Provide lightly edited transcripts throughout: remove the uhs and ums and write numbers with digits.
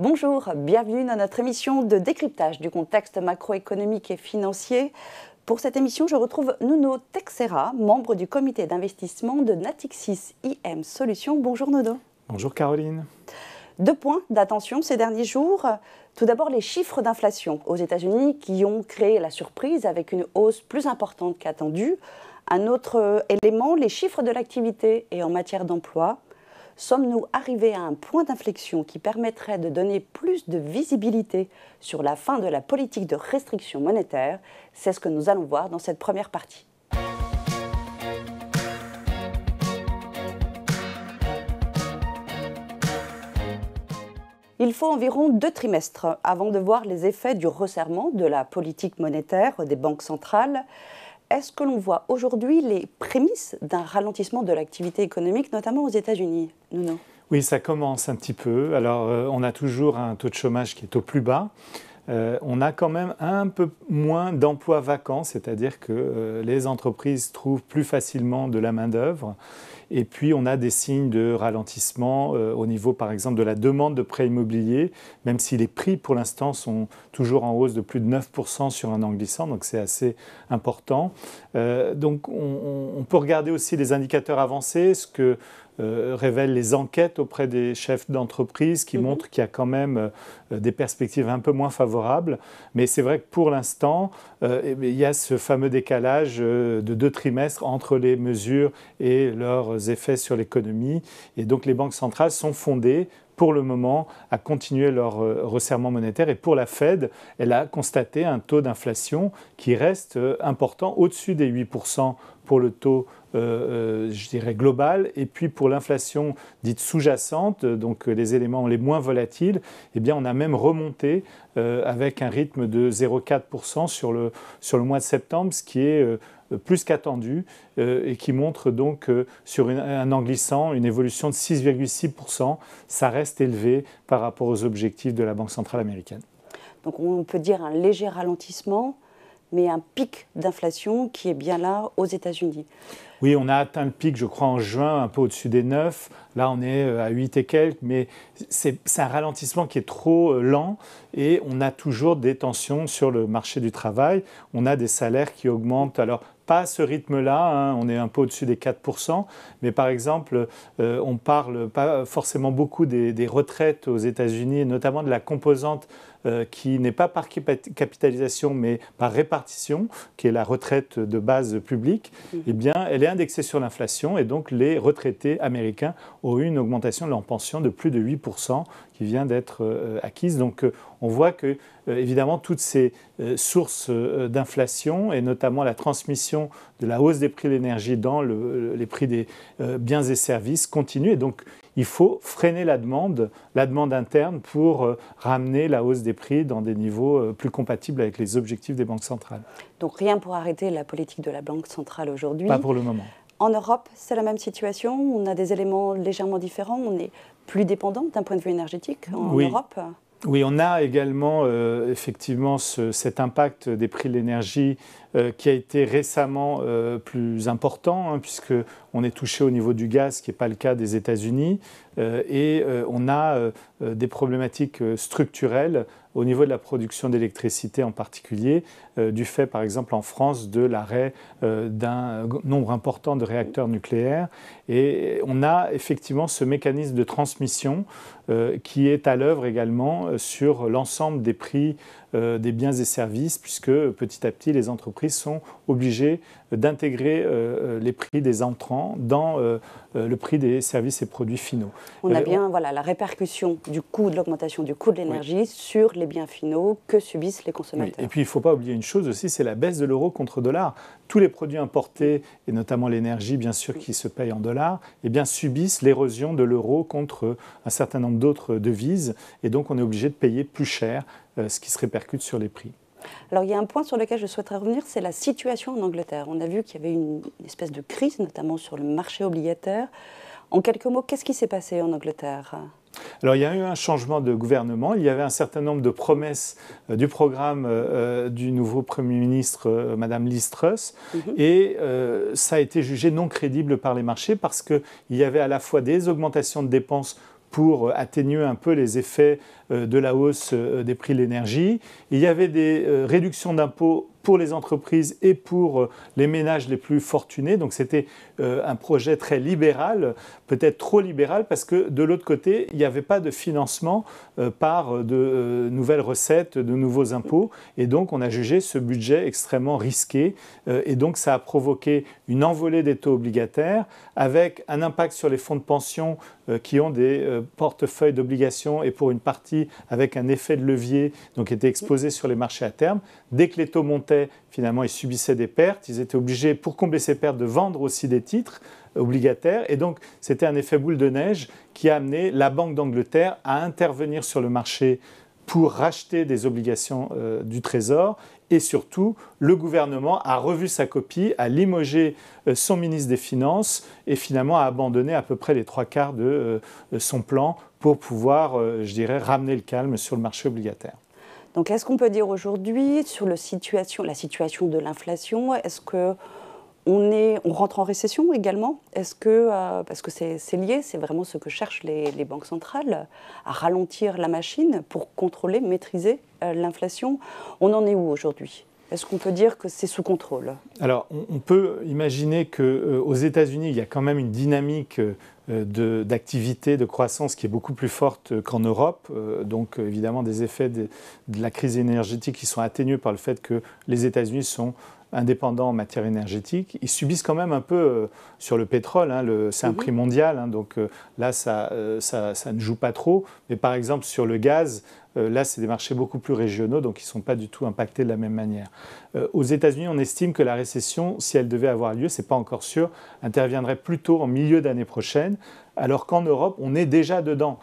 Bonjour, bienvenue dans notre émission de décryptage du contexte macroéconomique et financier. Pour cette émission, je retrouve Nuno Teixeira, membre du comité d'investissement de Natixis IM Solutions. Bonjour Nuno. Bonjour Caroline. 2 points d'attention ces derniers jours. Tout d'abord, les chiffres d'inflation aux États-Unis qui ont créé la surprise avec une hausse plus importante qu'attendue. Un autre élément, les chiffres de l'activité et en matière d'emploi. Sommes-nous arrivés à un point d'inflexion qui permettrait de donner plus de visibilité sur la fin de la politique de restriction monétaire? C'est ce que nous allons voir dans cette première partie. Il faut environ 2 trimestres avant de voir les effets du resserrement de la politique monétaire des banques centrales. Est-ce que l'on voit aujourd'hui les prémices d'un ralentissement de l'activité économique, notamment aux États-Unis, Nuno? Oui, ça commence un petit peu. Alors, on a toujours un taux de chômage qui est au plus bas. On a quand même un peu moins d'emplois vacants, c'est-à-dire que les entreprises trouvent plus facilement de la main-d'œuvre. Et puis, on a des signes de ralentissement au niveau, par exemple, de la demande de prêts immobiliers, même si les prix, pour l'instant, sont toujours en hausse de plus de 9% sur un an glissant, donc c'est assez important. Donc, on peut regarder aussi les indicateurs avancés, ce que révèlent les enquêtes auprès des chefs d'entreprise qui montrent qu'il y a quand même des perspectives un peu moins favorables. Mais c'est vrai que pour l'instant, il y a ce fameux décalage de 2 trimestres entre les mesures et leurs effets sur l'économie. Et donc les banques centrales sont fondées pour le moment à continuer leur resserrement monétaire. Et pour la Fed, elle a constaté un taux d'inflation qui reste important, au-dessus des 8% pour le taux je dirais global, et puis pour l'inflation dite sous-jacente, donc les éléments les moins volatiles, eh bien on a même remonté avec un rythme de 0,4% sur le mois de septembre, ce qui est plus qu'attendu et qui montre donc sur un an glissant une évolution de 6,6%. Ça reste élevé par rapport aux objectifs de la Banque centrale américaine. Donc on peut dire un léger ralentissement, mais un pic d'inflation qui est bien là aux États-Unis. Oui, on a atteint le pic, je crois, en juin, un peu au-dessus des 9. Là, on est à 8 et quelques, mais c'est un ralentissement qui est trop lent et on a toujours des tensions sur le marché du travail. On a des salaires qui augmentent. Alors, pas à ce rythme-là, on est un peu au-dessus des 4%, mais par exemple, on parle pas forcément beaucoup des retraites aux États-Unis, et notamment de la composante qui n'est pas par capitalisation, mais par répartition, qui est la retraite de base publique. Eh bien, elle est indexée sur l'inflation et donc les retraités américains ont eu une augmentation de leur pension de plus de 8% qui vient d'être acquise. Donc, on voit que, évidemment, toutes ces sources d'inflation et notamment la transmission de la hausse des prix de l'énergie dans les prix des biens et services continuent. Et donc, il faut freiner la demande interne pour ramener la hausse des prix dans des niveaux plus compatibles avec les objectifs des banques centrales. Donc rien pour arrêter la politique de la Banque centrale aujourd'hui. Pas pour le moment. En Europe, c'est la même situation. On a des éléments légèrement différents. On est plus dépendant d'un point de vue énergétique en Europe. Oui, on a également effectivement cet impact des prix de l'énergie qui a été récemment plus important, puisqu'on est touché au niveau du gaz, ce qui n'est pas le cas des États-Unis. Et on a des problématiques structurelles au niveau de la production d'électricité en particulier, du fait par exemple en France de l'arrêt d'un nombre important de réacteurs nucléaires. Et on a effectivement ce mécanisme de transmission qui est à l'œuvre également sur l'ensemble des prix des biens et services, puisque petit à petit les entreprises sont obligées d'intégrer les prix des entrants dans le prix des services et produits finaux. On a bien la répercussion du coût de l'augmentation du coût de l'énergie sur les biens finaux que subissent les consommateurs. Oui. Et puis il ne faut pas oublier une chose aussi, c'est la baisse de l'euro contre dollar. Tous les produits importés, et notamment l'énergie bien sûr qui se paye en dollars, eh bien, subissent l'érosion de l'euro contre un certain nombre d'autres devises. Et donc on est obligé de payer plus cher, ce qui se répercute sur les prix. Alors il y a un point sur lequel je souhaiterais revenir, c'est la situation en Angleterre. On a vu qu'il y avait une espèce de crise, notamment sur le marché obligataire. En quelques mots, qu'est-ce qui s'est passé en Angleterre ? Alors, il y a eu un changement de gouvernement. Il y avait un certain nombre de promesses du programme du nouveau Premier ministre, Madame Liz Truss, et ça a été jugé non crédible par les marchés parce qu'il y avait à la fois des augmentations de dépenses pour atténuer un peu les effets de la hausse des prix de l'énergie. Il y avait des réductions d'impôts pour les entreprises et pour les ménages les plus fortunés. Donc c'était un projet très libéral, peut-être trop libéral, parce que de l'autre côté, il n'y avait pas de financement par de nouvelles recettes, de nouveaux impôts. Et donc on a jugé ce budget extrêmement risqué. Et donc ça a provoqué une envolée des taux obligataires avec un impact sur les fonds de pension qui ont des portefeuilles d'obligations et pour une partie avec un effet de levier, donc étaient exposés sur les marchés à terme. Dès que les taux montaient, finalement, ils subissaient des pertes. Ils étaient obligés, pour combler ces pertes, de vendre aussi des titres obligataires. Et donc, c'était un effet boule de neige qui a amené la Banque d'Angleterre à intervenir sur le marché pour racheter des obligations du Trésor. Et surtout, le gouvernement a revu sa copie, a limogé son ministre des Finances et finalement a abandonné à peu près les 3/4 de son plan pour pouvoir, je dirais, ramener le calme sur le marché obligataire. Donc, est-ce qu'on peut dire aujourd'hui, sur la situation de l'inflation, est-ce qu'on rentre en récession également? Est-ce que, parce que c'est lié, c'est vraiment ce que cherchent les banques centrales, à ralentir la machine pour contrôler, maîtriser l'inflation. On en est où aujourd'hui? Est-ce qu'on peut dire que c'est sous contrôle? Alors, on peut imaginer qu'aux États-Unis, il y a quand même une dynamique d'activité, de croissance qui est beaucoup plus forte qu'en Europe. Donc, évidemment, des effets de la crise énergétique qui sont atténués par le fait que les États-Unis sont indépendants en matière énergétique. Ils subissent quand même un peu sur le pétrole, hein, c'est un prix mondial, hein, donc là, ça ne joue pas trop. Mais par exemple, sur le gaz, là, c'est des marchés beaucoup plus régionaux, donc ils ne sont pas du tout impactés de la même manière. Aux États-Unis, on estime que la récession, si elle devait avoir lieu, ce n'est pas encore sûr, interviendrait plutôt en milieu d'année prochaine, alors qu'en Europe, on est déjà dedans,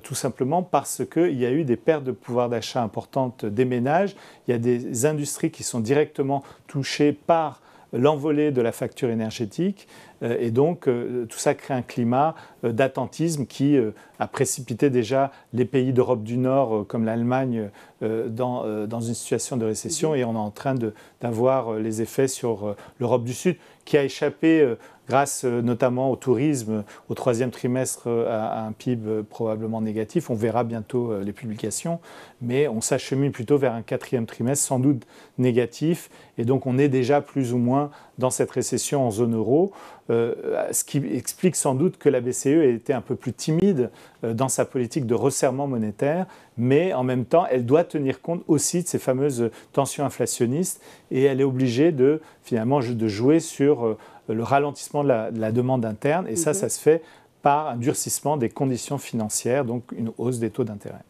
tout simplement parce qu'il y a eu des pertes de pouvoir d'achat importantes des ménages, il y a des industries qui sont directement touchées par l'envolée de la facture énergétique et donc tout ça crée un climat d'attentisme qui a précipité déjà les pays d'Europe du Nord comme l'Allemagne dans une situation de récession et on est en train d'avoir les effets sur l'Europe du Sud qui a échappé grâce notamment au tourisme au troisième trimestre à un PIB probablement négatif. On verra bientôt les publications, mais on s'achemine plutôt vers un quatrième trimestre sans doute négatif et donc on est déjà plus ou moins dans cette récession en zone euro, ce qui explique sans doute que la BCE ait été un peu plus timide dans sa politique de resserrement monétaire, mais en même temps, elle doit tenir compte aussi de ces fameuses tensions inflationnistes et elle est obligée finalement de jouer sur le ralentissement de la demande interne et ça se fait par un durcissement des conditions financières, donc une hausse des taux d'intérêt.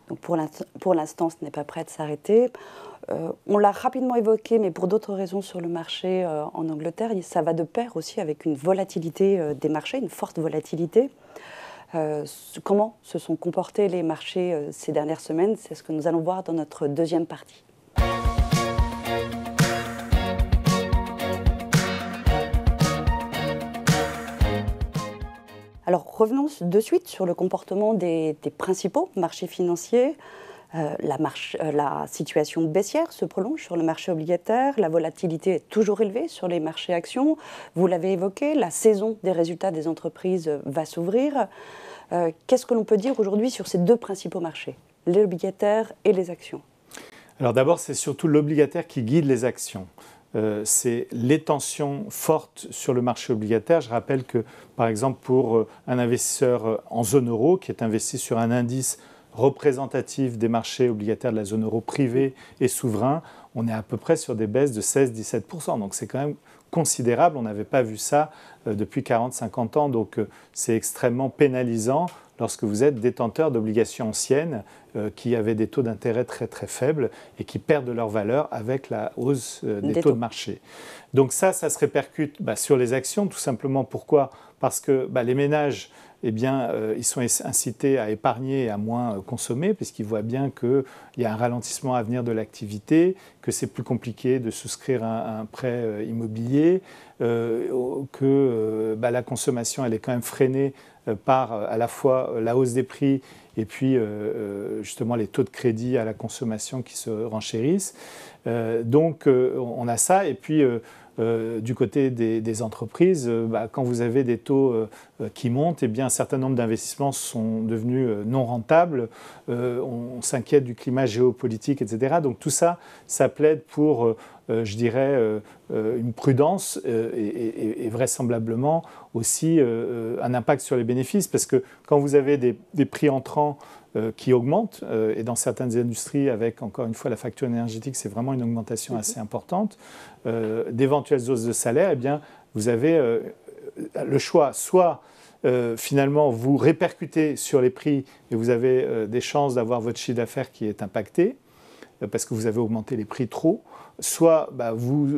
Donc pour l'instant, ce n'est pas prêt de s'arrêter. On l'a rapidement évoqué, mais pour d'autres raisons sur le marché en Angleterre, ça va de pair aussi avec une volatilité des marchés, une forte volatilité. Comment se sont comportés les marchés ces dernières semaines? C'est ce que nous allons voir dans notre deuxième partie. Alors revenons de suite sur le comportement des principaux marchés financiers. La situation baissière se prolonge sur le marché obligataire, la volatilité est toujours élevée sur les marchés actions. Vous l'avez évoqué, la saison des résultats des entreprises va s'ouvrir. Qu'est-ce que l'on peut dire aujourd'hui sur ces deux principaux marchés, les obligataires et les actions? Alors d'abord, c'est surtout l'obligataire qui guide les actions. C'est les tensions fortes sur le marché obligataire. Je rappelle que, par exemple, pour un investisseur en zone euro qui est investi sur un indice représentatif des marchés obligataires de la zone euro privée et souverain, on est à peu près sur des baisses de 16-17%. Donc c'est quand même considérable. On n'avait pas vu ça depuis 40-50 ans. Donc c'est extrêmement pénalisant lorsque vous êtes détenteur d'obligations anciennes qui avaient des taux d'intérêt très très faibles et qui perdent leur valeur avec la hausse des taux de marché. Donc ça se répercute sur les actions, tout simplement. Pourquoi? Parce que les ménages, ils sont incités à épargner et à moins consommer, puisqu'ils voient bien qu'il y a un ralentissement à venir de l'activité, que c'est plus compliqué de souscrire un prêt immobilier, que la consommation elle est quand même freinée par à la fois la hausse des prix et puis justement les taux de crédit à la consommation qui se renchérissent. Donc on a ça, et puis du côté des entreprises, quand vous avez des taux qui montent, eh bien, un certain nombre d'investissements sont devenus non rentables. On s'inquiète du climat géopolitique, etc. Donc tout ça, ça plaide pour, je dirais, une prudence et vraisemblablement aussi un impact sur les bénéfices. Parce que quand vous avez des prix entrants qui augmentent, et dans certaines industries, avec encore une fois la facture énergétique, c'est vraiment une augmentation assez importante, d'éventuelles hausses de salaire, eh bien, vous avez le choix, soit finalement vous répercutez sur les prix et vous avez des chances d'avoir votre chiffre d'affaires qui est impacté, parce que vous avez augmenté les prix trop, soit vous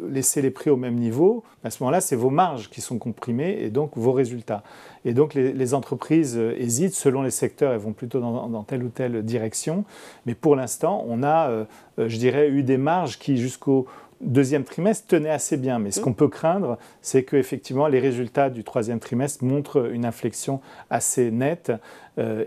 laissez les prix au même niveau. À ce moment-là, c'est vos marges qui sont comprimées et donc vos résultats. Et donc les entreprises hésitent, selon les secteurs, elles vont plutôt dans telle ou telle direction. Mais pour l'instant, on a, je dirais, eu des marges qui, jusqu'au deuxième trimestre, tenaient assez bien. Mais ce qu'on peut craindre, c'est qu'effectivement, les résultats du troisième trimestre montrent une inflexion assez nette.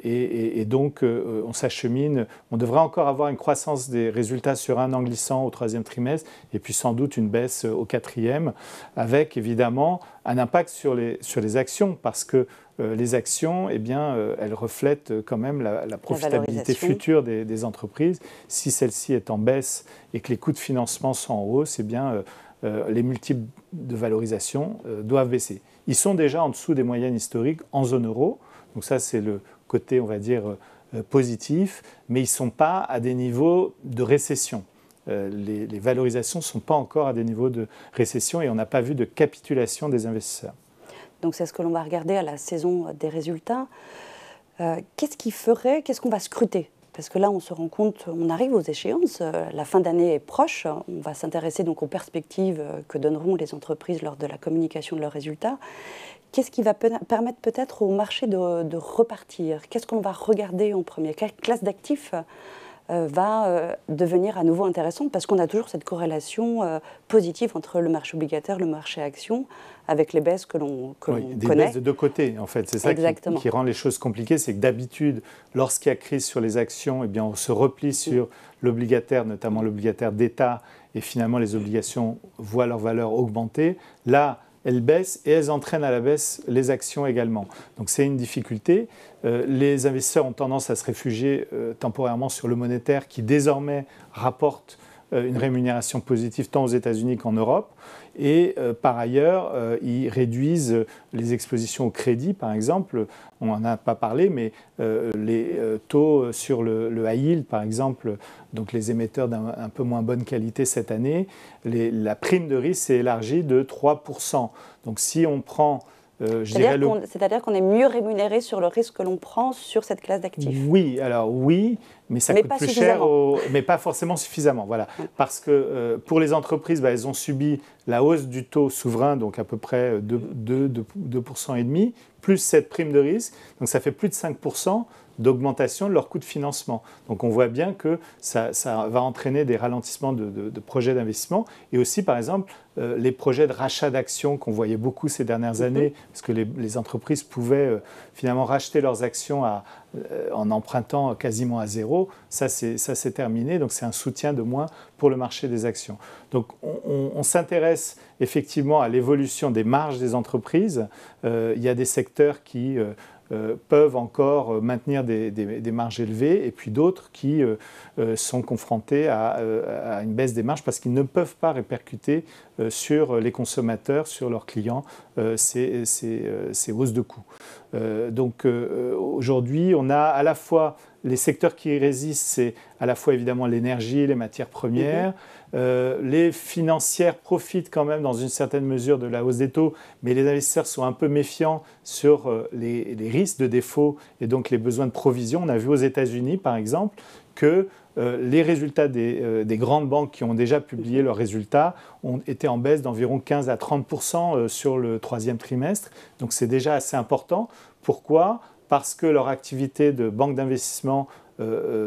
Et donc, on s'achemine. On devrait encore avoir une croissance des résultats sur un an glissant au troisième trimestre, et puis sans doute une baisse au quatrième, avec évidemment un impact sur les actions, parce que les actions, eh bien, elles reflètent quand même la profitabilité future des entreprises. Si celle-ci est en baisse et que les coûts de financement sont en hausse, eh bien, les multiples de valorisation doivent baisser. Ils sont déjà en dessous des moyennes historiques en zone euro. Donc ça, c'est le côté, on va dire, positif, mais ils ne sont pas à des niveaux de récession. Les valorisations ne sont pas encore à des niveaux de récession et on n'a pas vu de capitulation des investisseurs. Donc c'est ce que l'on va regarder à la saison des résultats. Qu'est-ce qu'on va scruter? Parce que là, on se rend compte, on arrive aux échéances, la fin d'année est proche, on va s'intéresser donc aux perspectives que donneront les entreprises lors de la communication de leurs résultats. Qu'est-ce qui va permettre peut-être au marché de repartir? Qu'est-ce qu'on va regarder en premier? Quelle classe d'actifs va devenir à nouveau intéressante? Parce qu'on a toujours cette corrélation positive entre le marché obligataire, le marché action, avec les baisses que l'on connaît. Des baisses de deux côtés, en fait. C'est ça qui rend les choses compliquées. C'est que d'habitude, lorsqu'il y a crise sur les actions, eh bien, on se replie sur l'obligataire, notamment l'obligataire d'État, et finalement, les obligations voient leur valeur augmenter. Là, elles baissent et elles entraînent à la baisse les actions également. Donc c'est une difficulté. Les investisseurs ont tendance à se réfugier temporairement sur le monétaire qui désormais rapporte une rémunération positive tant aux États-Unis qu'en Europe. Et par ailleurs, ils réduisent les expositions au crédit, par exemple. On n'en a pas parlé, mais les taux sur le high yield, par exemple, donc les émetteurs d'un peu moins bonne qualité cette année, la prime de risque s'est élargie de 3%. Donc si on prend... C'est-à-dire qu'on est mieux rémunéré sur le risque que l'on prend sur cette classe d'actifs. Oui, alors oui, mais ça coûte plus cher, mais pas forcément suffisamment. Voilà. Parce que pour les entreprises, elles ont subi la hausse du taux souverain, donc à peu près 2,5%, plus cette prime de risque. Donc ça fait plus de 5% d'augmentation de leur coût de financement. Donc on voit bien que ça va entraîner des ralentissements de projets d'investissement et aussi par exemple les projets de rachat d'actions qu'on voyait beaucoup ces dernières années parce que les entreprises pouvaient finalement racheter leurs actions en empruntant quasiment à zéro. Ça c'est terminé, donc c'est un soutien de moins pour le marché des actions. Donc on s'intéresse effectivement à l'évolution des marges des entreprises. Il y a des secteurs qui peuvent encore maintenir des marges élevées et puis d'autres qui sont confrontés à une baisse des marges parce qu'ils ne peuvent pas répercuter sur les consommateurs, sur leurs clients, ces hausses de coûts. Donc aujourd'hui, on a à la fois les secteurs qui résistent, c'est à la fois évidemment l'énergie, les matières premières. Les financières profitent quand même dans une certaine mesure de la hausse des taux, mais les investisseurs sont un peu méfiants sur les risques de défaut et donc les besoins de provision. On a vu aux États-Unis, par exemple, que les résultats des grandes banques qui ont déjà publié leurs résultats ont été en baisse d'environ 15 à 30% sur le troisième trimestre. Donc c'est déjà assez important. Pourquoi ? Parce que leur activité de banque d'investissement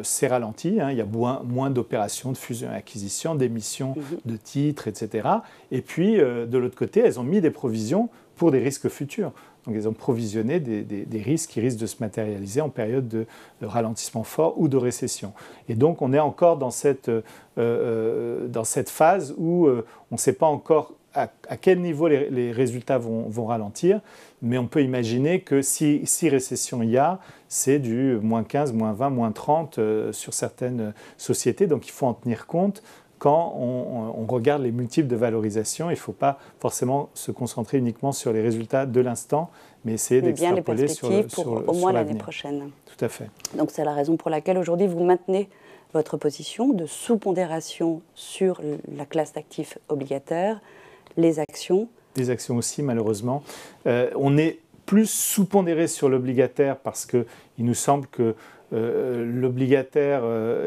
s'est ralentie. Il y a moins d'opérations de fusion et acquisition, d'émissions de titres, etc. Et puis, de l'autre côté, elles ont mis des provisions pour des risques futurs. Donc ils ont provisionné des risques qui risquent de se matérialiser en période de ralentissement fort ou de récession. Et donc on est encore dans cette phase où on ne sait pas encore à quel niveau les résultats vont ralentir, mais on peut imaginer que si récession il y a, c'est du moins 15, moins 20, moins 30 sur certaines sociétés. Donc il faut en tenir compte quand on regarde les multiples de valorisation. Il ne faut pas forcément se concentrer uniquement sur les résultats de l'instant, mais essayer d'extrapoler sur les perspectives pour au moins l'année prochaine. Tout à fait. Donc c'est la raison pour laquelle aujourd'hui vous maintenez votre position de sous-pondération sur la classe d'actifs obligataires, les actions. Les actions aussi, malheureusement. On est plus sous-pondéré sur l'obligataire parce qu'il nous semble que l'obligataire,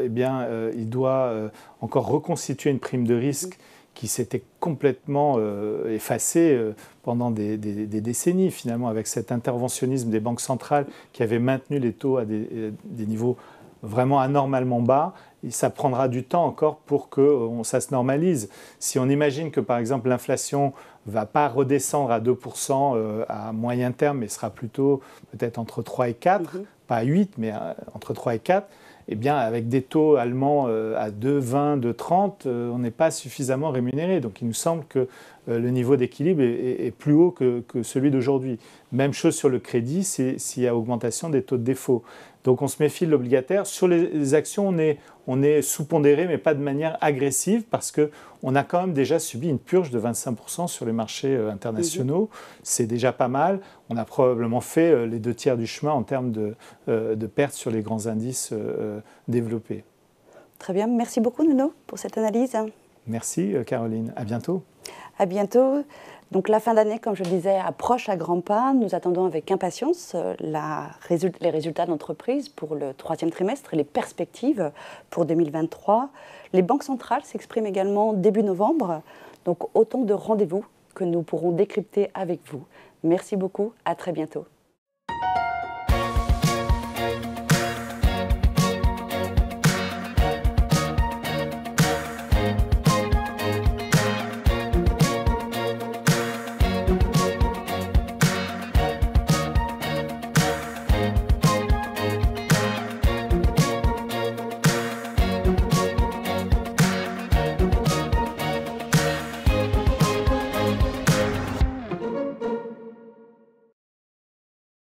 il doit encore reconstituer une prime de risque qui s'était complètement effacée pendant des décennies, finalement, avec cet interventionnisme des banques centrales qui avaient maintenu les taux à des niveaux vraiment anormalement bas. Et ça prendra du temps encore pour que ça se normalise. Si on imagine que, par exemple, l'inflation ne va pas redescendre à 2% à moyen terme, mais sera plutôt peut-être entre 3 et 4, pas 8, mais entre 3 et 4, eh bien, avec des taux allemands à 2,20, 2,30, on n'est pas suffisamment rémunéré. Donc il nous semble que le niveau d'équilibre est plus haut que celui d'aujourd'hui. Même chose sur le crédit, s'il y a augmentation des taux de défaut. Donc on se méfie de l'obligataire. Sur les actions, on est sous-pondéré, mais pas de manière agressive, parce qu'on a quand même déjà subi une purge de 25% sur les marchés internationaux. C'est déjà pas mal. On a probablement fait les 2 tiers du chemin en termes de pertes sur les grands indices développés. Très bien. Merci beaucoup, Nuno, pour cette analyse. Merci, Caroline. À bientôt. À bientôt. Donc la fin d'année, comme je le disais, approche à grands pas. Nous attendons avec impatience les résultats d'entreprise pour le 3e trimestre et les perspectives pour 2023. Les banques centrales s'expriment également début novembre. Donc autant de rendez-vous que nous pourrons décrypter avec vous. Merci beaucoup, à très bientôt.